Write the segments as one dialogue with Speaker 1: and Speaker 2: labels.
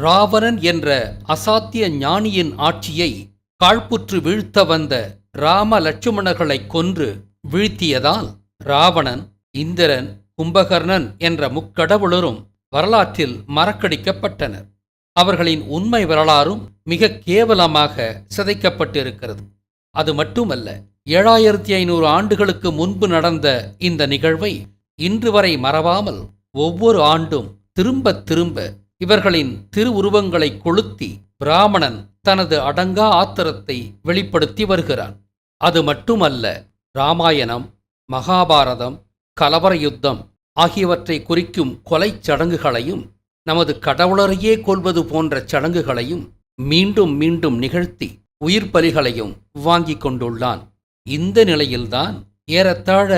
Speaker 1: ராவணன் என்ற அசாத்திய ஞானியின் ஆட்சியை காழ்ப்புற்று வீழ்த்த வந்த ராம லட்சுமணர்களைக் கொன்று வீழ்த்தியதால் ராவணன், இந்திரன், கும்பகர்ணன் என்ற முக்கடவுளரும் வரலாற்றில் மறக்கடிக்கப்பட்டனர். அவர்களின் உண்மை வரலாறும் மிக கேவலமாக சிதைக்கப்பட்டிருக்கிறது. அது மட்டுமல்ல, 7500 ஆண்டுகளுக்கு முன்பு நடந்த இந்த நிகழ்வை இன்று வரை மறவாமல் ஒவ்வொரு ஆண்டும் திரும்ப திரும்ப இவர்களின் திருவுருவங்களை கொளுத்தி பிராமணன் தனது அடங்கா ஆத்திரத்தை வெளிப்படுத்தி வருகிறான். அது மட்டுமல்ல, இராமாயணம், மகாபாரதம், கலவர யுத்தம் ஆகியவற்றை குறிக்கும் கொலைச் சடங்குகளையும் நமது கடவுளரையே கொல்வது போன்ற சடங்குகளையும் மீண்டும் மீண்டும் நிகழ்த்தி உயிர் பலிகளையும் வாங்கிக் கொண்டுள்ளான். இந்த நிலையில்தான் ஏறத்தாழ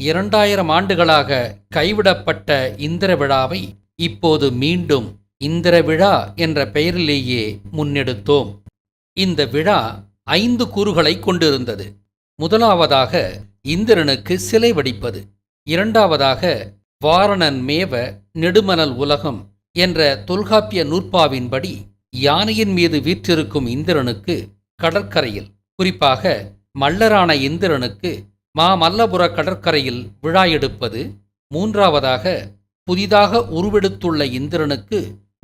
Speaker 1: 2000 ஆண்டுகளாக கைவிடப்பட்ட இந்திர விழாவை இப்போது மீண்டும் இந்திர விழா என்ற பெயரிலேயே முன்னெடுத்தோம். இந்த விழா 5 கூறுகளை கொண்டிருந்தது. முதலாவதாக இந்திரனுக்கு சிலை வடிப்பது, இரண்டாவதாக வாரணன் மேவ நெடுமணல் உலகம் என்ற தொல்காப்பிய நூற்பாவின்படி யானையின் மீது வீற்றிருக்கும் இந்திரனுக்கு கடற்கரையில், குறிப்பாக மல்லரான இந்திரனுக்கு மாமல்லபுர கடற்கரையில் விழா எடுப்பது, மூன்றாவதாக புதிதாக உருவெடுத்துள்ள இந்திரனுக்கு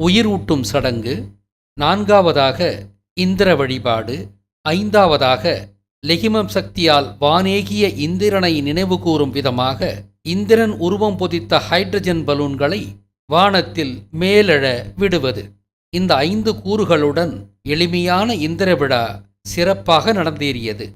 Speaker 1: உயிர் ஊட்டும் சடங்கு, நான்காவதாக இந்திர வழிபாடு, ஐந்தாவதாக லெகிமம் சக்தியால் வானேகிய இந்திரனை நினைவுகூரும் விதமாக இந்திரன் உருவம் பொதித்த ஹைட்ரஜன் பலூன்களை வானத்தில் மேலெழ விடுவது. இந்த 5 கூறுகளுடன் எளிமையான இந்திர விழா சிறப்பாக நடந்தேறியது.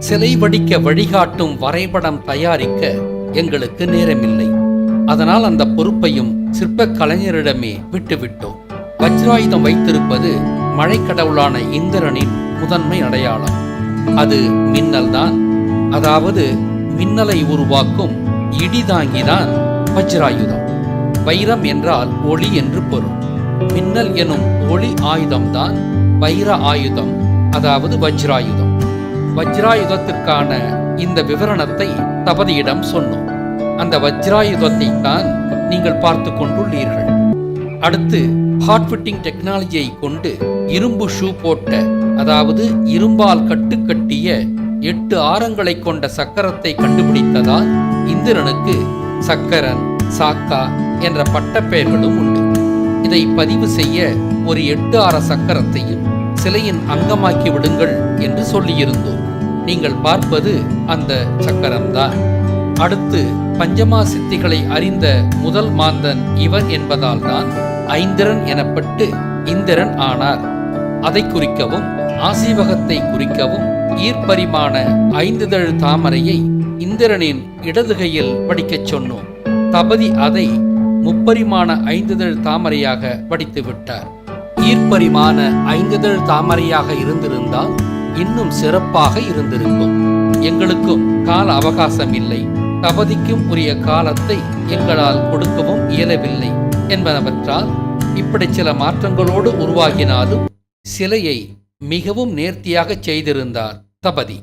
Speaker 1: சிலை வடிக்க வழிகாட்டும் வரைபடம் தயாரிக்க எங்களுக்கு நேரமில்லை. அதனால் அந்த பொறுப்பையும் சிற்பக் கலைஞரிடமே விட்டுவிட்டோம். வஜ்ராயுதம் வைத்திருப்பது மழைக்கடவுளான இந்திரனின் முதன்மை அடையாளம். அது மின்னல்தான். அதாவது மின்னலை உருவாக்கும் இடிதாங்கிதான் வஜ்ராயுதம். வைரம் என்றால் ஒளி என்று பொருள். மின்னல் எனும் ஒளி ஆயுதம்தான் வைர ஆயுதம், அதாவது வஜ்ராயுதம். வஜ்ராயுதத்திற்கான இந்த விவரணத்தை தபதியிடம் சொன்னோம். அந்த வஜ்ராயுதத்தை தான் நீங்கள் பார்த்து கொண்டுள்ளீர்கள். அடுத்து ஹாட் ஃபிட்டிங் டெக்னாலஜியை கொண்டு இரும்பு ஷூ போட்ட, அதாவது இரும்பால் கட்டுக்கட்டிய 8 ஆரங்களை கொண்ட சக்கரத்தை கண்டுபிடித்ததால் இந்திரனுக்கு சக்கரன், சாக்கா என்ற பட்டப்பெயர்களும் உண்டு. இதை பதிவு செய்ய ஒரு 8 ஆர சக்கரத்தையும் சிலையின் அங்கமாக்கி விடுங்கள் என்று சொல்லியிருந்தோம். நீங்கள் பார்ப்பது அந்த சக்கரம்தான். அடுத்து பஞ்சமா சித்திகளை அறிந்த முதல் மாந்தன் இவன் என்பதால் தான் ஐந்திரன் எனப்பட்டு இந்திரன் ஆனார். அதை குறிக்கவும் ஆசீவகத்தை குறிக்கவும் ஈர்ப்பரிமாண 5 இதழ் தாமரையை இந்திரனின் இடதுகையில் வடிக்கச் சொன்னோம். தபதி அதை முப்பரிமாண 5 இதழ் தாமரையாக வடித்து விட்டார். ஈர்ப்பரிமாண 5 இதழ் தாமரையாக இருந்திருந்தால் இன்னும் சிறப்பாக இருந்திருக்கும். எங்களுக்கும் கால அவகாசம் இல்லை, தபதிக்கும் உரிய காலத்தை எங்களால் கொடுக்கவும் இயலவில்லை என்பனவற்றால் இப்படி சில மாற்றங்களோடு உருவாகினாலும் சிலையை மிகவும் நேர்த்தியாக செய்திருந்தார் தபதி.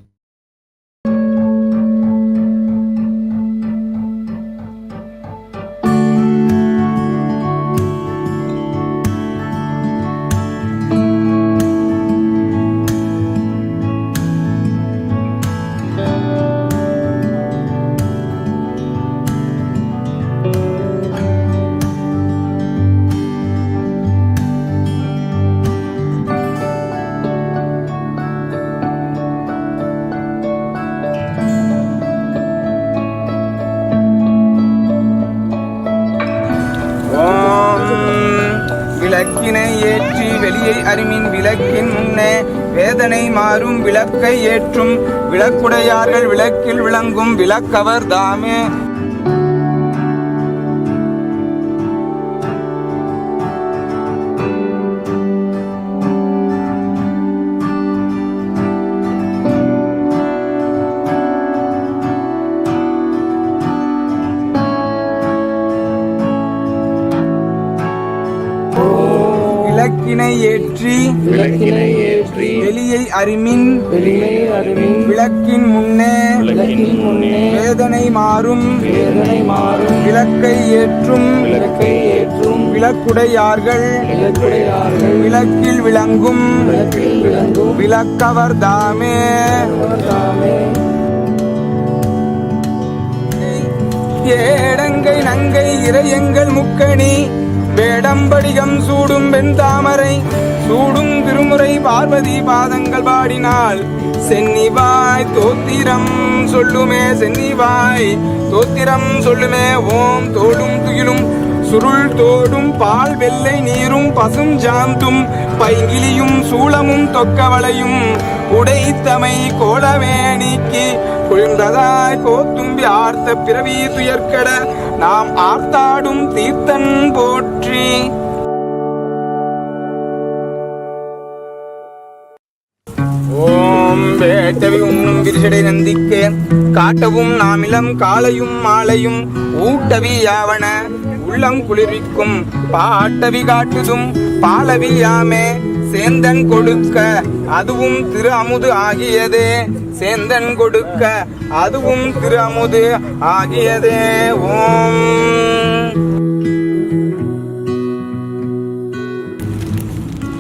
Speaker 2: விளக்கினை ஏற்றி வெளியை அறிமின் விளக்கின் முன்னே வேதனை மாறும் விளக்கை ஏற்றும் விளக்குடையார்கள் விளக்கில் விளங்கும் விளக்கவர் தாமே. விளக்கினை ஏற்றி வெளியை அறிமின் விளக்கின் முன்னே வேதனை மாறும் விளக்கை ஏற்றும் விளக்குடையார்கள் விளக்கில் விளங்கும் விளக்கவர் தாமே. ஏடங்கை நங்கை இறையங்கள் முக்கணி வேடம்படிகம் சூடும் வெண்தாமரை சூடும் திருமுறை பார்வதி பாதங்கள் பாடினால் சென்னிவாய் தோத்திரம் சொல்லுமே சென்னிவாய் தோத்திரம் சொல்லுமே. ஓம் தோளும் துயிலும் சுருள் தோடும் பால் வெள்ளை நீரும் பசும் ஜாந்தும் பைங்கிலியும் சூளமும் தொக்கவளையும் உடைத்தமை கோலமே நீக்கி குளிர்ந்ததாய் கோத்தும்பி ஆர்த்த பிறவி துயர்க்கட நாம் ஆர்த்தாடும் தீர்த்தன் போற்றி. ஓம் வேட்டவி உண்ணும் விரிசடை நந்திக்கு காட்டவும் நாமிலம் காலையும் மாலையும் ஊட்டவி யாவன உள்ளம் குளிர்விக்கும் பாட்டவி காட்டுதும் பாலவி யாமே. சேந்தன் கொடுக்க அதுவும் திரு அமுது ஆகியதே சேந்தன் கொடுக்க அதுவும் திரு அமுது ஆகியதே. ஓம்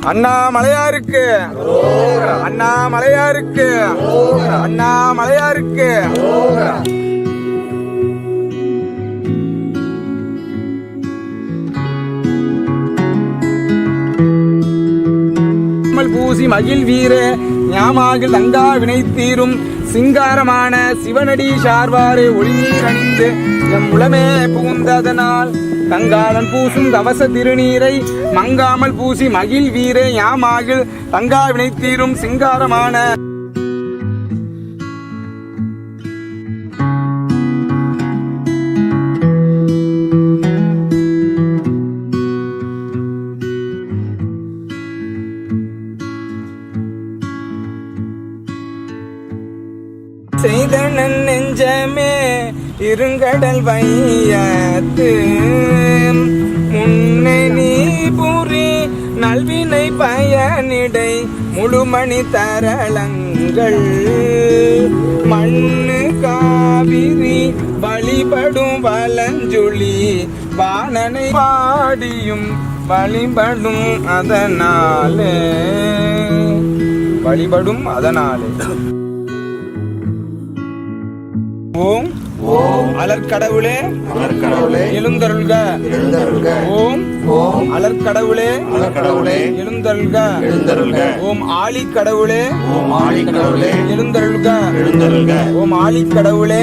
Speaker 2: அண்ணாமலையாருக்கு அண்ணாமலையாருக்கு அண்ணாமலையாருக்கு. பூசி மகிழ் வீர ஞாமாகில் தங்கா வினை தீரும் சிங்காரமான சிவனடி சார்வாறு ஒளிநீர் அணிந்து எம் உளமே புகுந்ததனால் தங்காளன் பூசும் கவச திருநீரை மங்காமல் பூசி மகிழ் வீர ஞாமாகில் தங்கா வினை தீரும் சிங்காரமான செய்தனன் நெஞ்சமே இருங்கடல் வையத்து முன்னை நீ புரி நல்வினை பயனிடை முழுமணி தரளங்கள் மண்ணு காவிரி வழிபடும் வலஞ்சுழி வாணனை பாடியும் வழிபடும் அதனாலே ஓம் ஓம் அலர்கடவுளே எழுந்தருள்க ஓம் ஓம் அலர்கடவுளே எழுந்தருள்க ஓம் ஆழி கடவுளே எழுந்தருள்க ஓம் ஆழி கடவுளே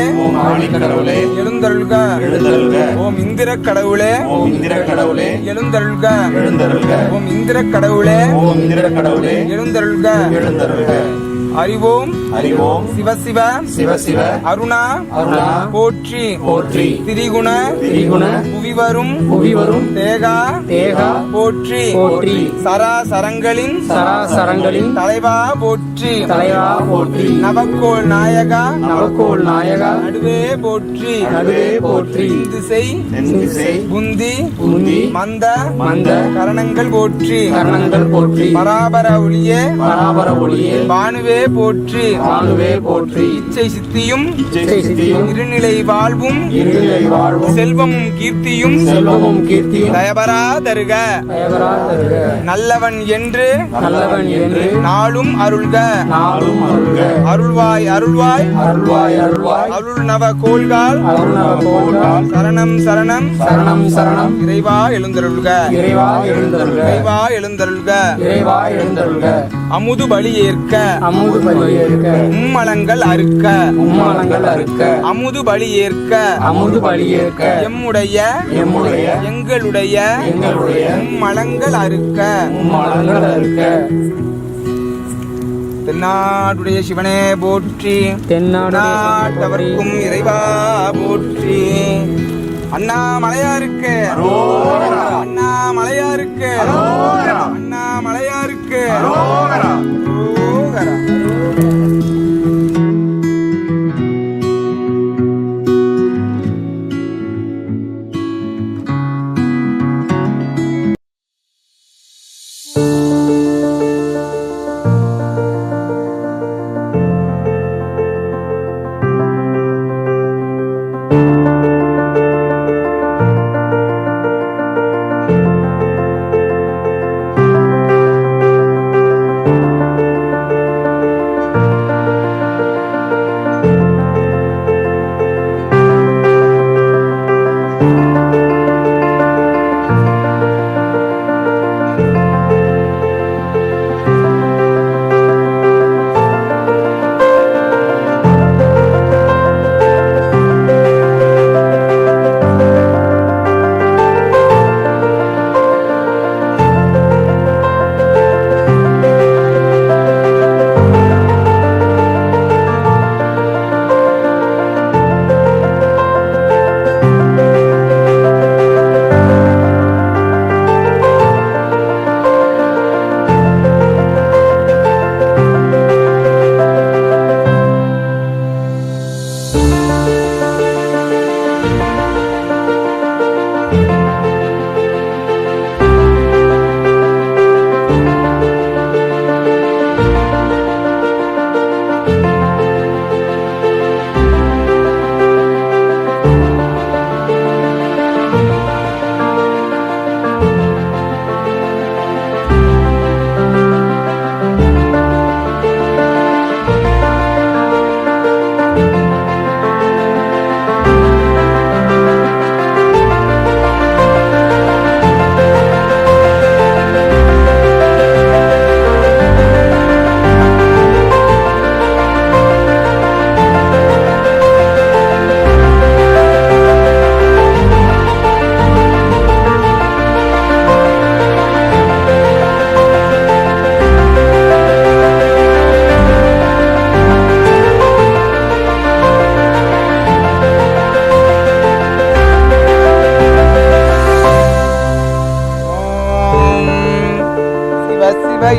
Speaker 2: எழுந்தருள்க ஓம் இந்திர கடவுளே எழுந்தருள்க ஓம் இந்திர கடவுளே எழுந்தருள்க. அறிவோம் சிவசிவ அருணா போற்றி திரிகுண புவிவரும் தேகா போற்றி சராசரங்களின் தலைவா போற்றி நவக்கோள் நாயகா நடுவே போற்றி திசை புந்தி மந்த கரணங்கள் போற்றி பராபர ஒளியே பானுவே போற்றி இச்சை சித்தியும் இருநிலை வாழ்வும் செல்வமும் கீர்த்தியும் தயபரா தருக நல்லவன் என்று நாளும் அருள்க அருள்வாய் அருள் நவ கோள்கால் சரணம் இறைவா எழுந்தருள்க அமுது பலி ஏற்க
Speaker 3: அமுது பலி ஏற்க
Speaker 2: மும்மலங்கள் அறுக்க
Speaker 3: மும்மாலங்கள் அறுக்க
Speaker 2: அமுது பலி ஏற்க
Speaker 3: அமுது பலி ஏற்க
Speaker 2: எம்முடைய எங்களுடைய மும்மலங்கள் அறுக்க
Speaker 3: மும்மாலங்கள் அறுக்க
Speaker 2: தென்னாடுடைய சிவனே போற்றி தென்னாட்டவர்க்கும் இறைவா போற்றி அண்ணாமலையாருக்கு அண்ணாமலையாருக்கு அண்ணாமலையாருக்கு அரோகரா.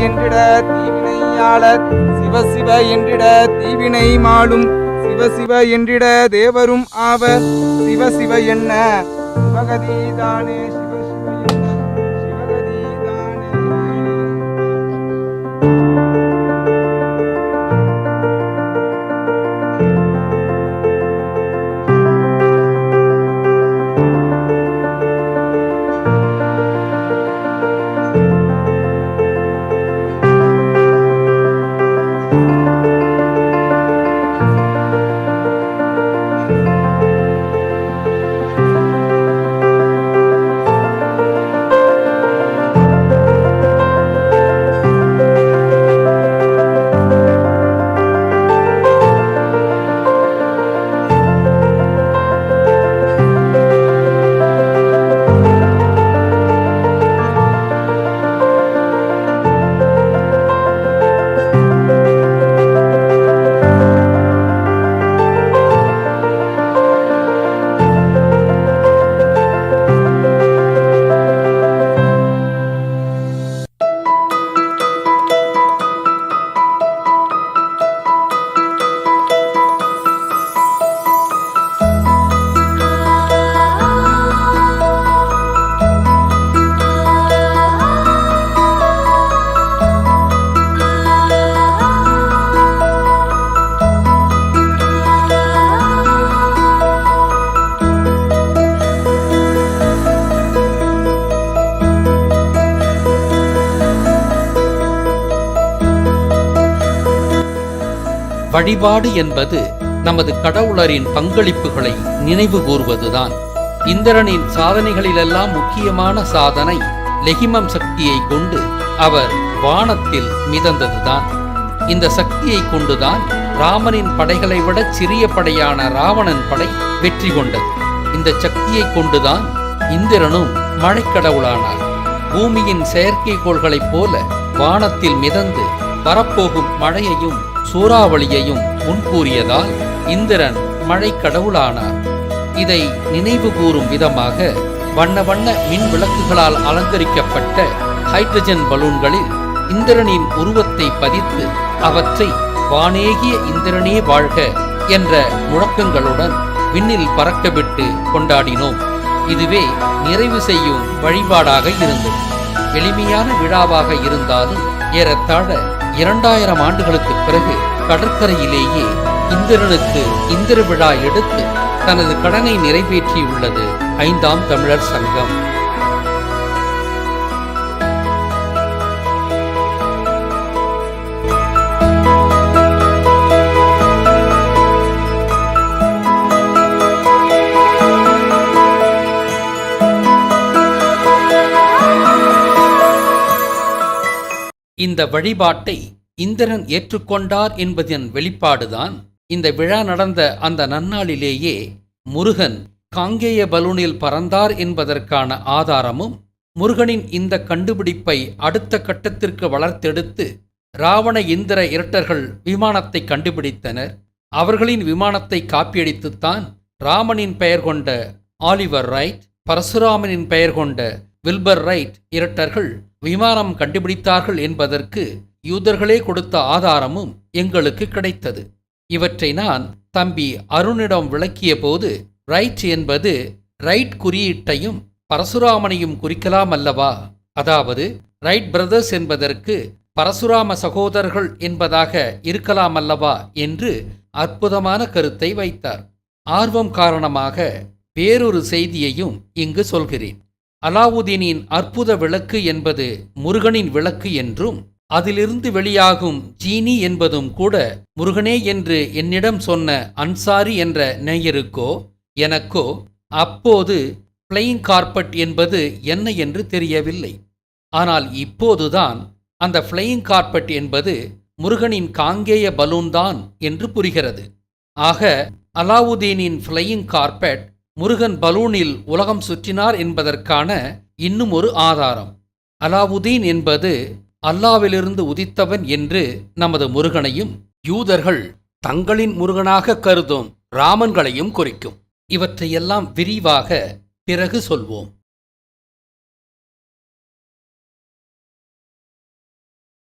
Speaker 2: என்றிட தீவினையாளர் சிவ சிவ என்றிட தீவினை மாளும் சிவ சிவ என்றிட தேவரும் ஆவர் சிவ சிவ என்ன சிவகதிதானே சிவ சிவ என்ன சிவகதிதானே.
Speaker 1: வழிபாடு என்பது நமது கடவுளரின் பங்களிப்புகளை நினைவு கூர்வதுதான். இந்திரனின் சாதனைகளிலெல்லாம் முக்கியமான சாதனை லெகிமம் சக்தியை கொண்டு அவர் வானத்தில் மிதந்ததுதான். இந்த சக்தியை கொண்டுதான் ராமனின் படைகளை விட சிறிய படையான ராவணன் படை வெற்றி கொண்டது. இந்த சக்தியை கொண்டுதான் இந்திரனும் மழைக்கடவுளானார். பூமியின் செயற்கைக்கோள்களைப் போல வானத்தில் மிதந்து வரப்போகும் மழையையும் சூறாவளியையும் முன்கூறியதால் இந்திரன் மழைக்கடவுளானார். இதை நினைவு கூறும் விதமாக வண்ண வண்ண மின் விளக்குகளால் அலங்கரிக்கப்பட்ட ஹைட்ரஜன் பலூன்களில் இந்திரனின் உருவத்தை பதித்து அவற்றை வானேகிய இந்திரனே வாழ்க என்ற முழக்கங்களுடன் விண்ணில் பறக்கவிட்டு கொண்டாடினோம். இதுவே நிறைவு செய்யும் வழிபாடாக இருந்தது. எளிமையான விழாவாக இருந்தாலும் ஏறத்தாழ 2000 ஆண்டுகளுக்கு பிறகு கடற்கரையிலேயே இந்திரனுக்கு இந்திர விழா எடுத்து தனது கடனை நிறைவேற்றியுள்ளது 5ஆம் தமிழர் சங்கம். இந்த வழிபாட்டை இந்திரன் ஏற்றுக்கொண்டார் என்பதன் வெளிப்பாடுதான் இந்த விழா நடந்த அந்த நன்னாளிலேயே முருகன் காங்கேய பலூனில் பறந்தார் என்பதற்கான ஆதாரமும், முருகனின் இந்த கண்டுபிடிப்பை அடுத்த கட்டத்திற்கு வளர்த்தெடுத்து ராவண இந்திர இரட்டர்கள் விமானத்தை கண்டுபிடித்தனர். அவர்களின் விமானத்தை காப்பியடித்துத்தான் ராமனின் பெயர் கொண்ட ஆலிவர் ரைட், பரசுராமனின் பெயர் கொண்ட வில்பர் ரைட் இரட்டர்கள் விமானம் கண்டுபிடித்தார்கள் என்பதற்கு யூதர்களே கொடுத்த ஆதாரமும் எங்களுக்கு கிடைத்தது. இவற்றை நான் தம்பி அருணிடம் விளக்கிய போது, ரைட் என்பது ரைட் குறியீட்டையும் பரசுராமனையும் குறிக்கலாம் அல்லவா, அதாவது ரைட் பிரதர்ஸ் என்பதற்கு பரசுராம சகோதரர்கள் என்பதாக இருக்கலாம் அல்லவா என்று அற்புதமான கருத்தை வைத்தார். ஆர்வம் காரணமாக வேறொரு செய்தியையும் இங்கு சொல்கிறேன். அலாவுதீனின் அற்புத விளக்கு என்பது முருகனின் விளக்கு என்றும், அதிலிருந்து வெளியாகும் ஜீனி என்பதும் கூட முருகனே என்று என்னிடம் சொன்ன அன்சாரி என்ற நேயருக்கோ எனக்கோ அப்போது ஃப்ளையிங் கார்பெட் என்பது என்ன என்று தெரியவில்லை. ஆனால் இப்போதுதான் அந்த ஃப்ளையிங் கார்பெட் என்பது முருகனின் காங்கேய பலூன் தான் என்று புரிகிறது. ஆக அலாவுதீனின் ஃப்ளையிங் கார்பெட் முருகன் பலூனில் உலகம் சுற்றினார் என்பதற்கான இன்னும் ஒரு ஆதாரம். அலாவுதீன் என்பது அல்லாவிலிருந்து உதித்தவன் என்று நமது முருகனையும், யூதர்கள் தங்களின் முருகனாக கருதும் ராமன்களையும் குறிக்கும். இவற்றையெல்லாம் விரிவாக பிறகு சொல்வோம்.